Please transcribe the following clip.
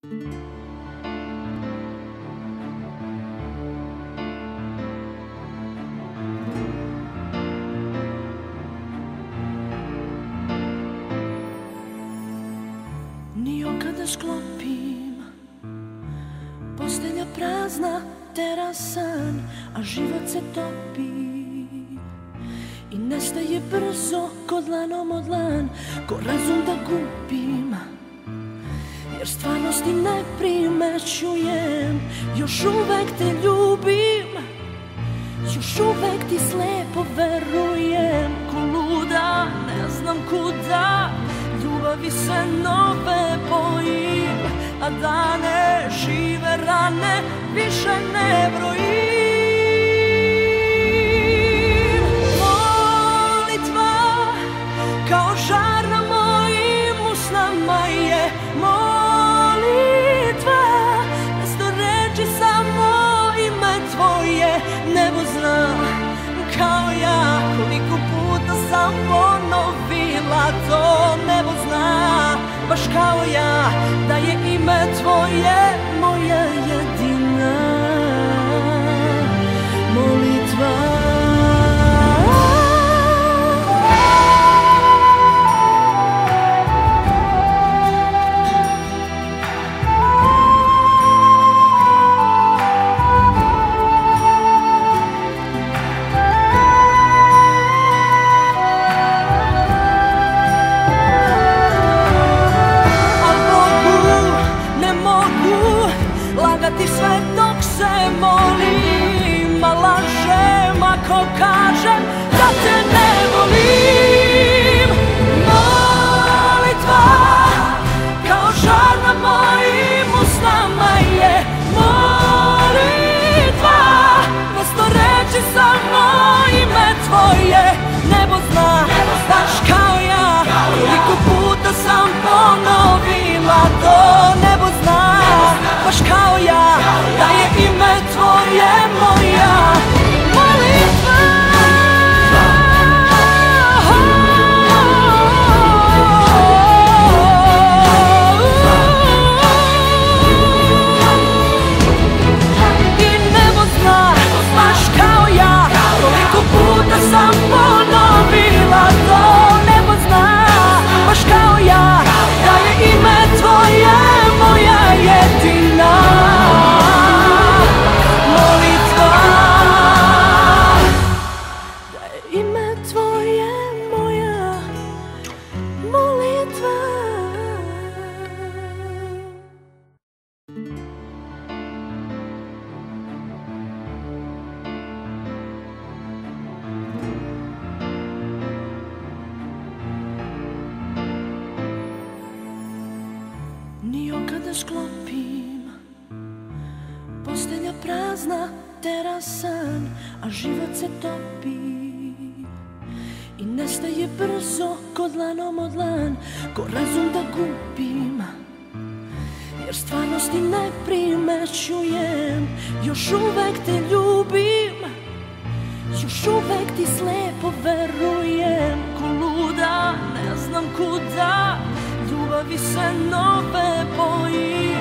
Ni kada sklopim, postelja prazna, terasan, a život se topi i nestaje brzo ko dlanom od dlan, ko razum da gubim, jer stvarnosti ne primećujem. Još uvek te ljubim, još uvek ti slepo verujem, ko luda ne znam kuda, ljubavi se nove bojim, a dane žive rane više ne brojim. Molitva kao žar na mojim usnama je molitva, mesto reči samo ime tvoje. Nebo zna kao ja koliko puta sam ponovila to. Nebo zna baš kao ja da je ime tvoje moja jedina molitva. Lagati sve dok se molim, a lažem ako kažem da te ne volim. Molitva kao žar na mojim usnama je molitva, mesto reči samo ime tvoje. Nebo zna baš kao ja koliko puta sam ponovila to. Nebo zna baš kao ja da je ime tvoje moja molitva. I nebo zna baš kao ja koliko puta sam ponovila to. Nebo zna baš kao ja da je ime tvoje moja jedina molitva. Da je ime tvoje moja molitva. Ni kada sklopim, postelja prazna, terasan, a život se topi i nestaje brzo ko dlanom od dlan, ko razum da gubim, jer stvarnosti ne primećujem. Još uvek te ljubim, još uvek ti slepo verujem, ko luda ne znam kuda, ljubavi se nove bojim.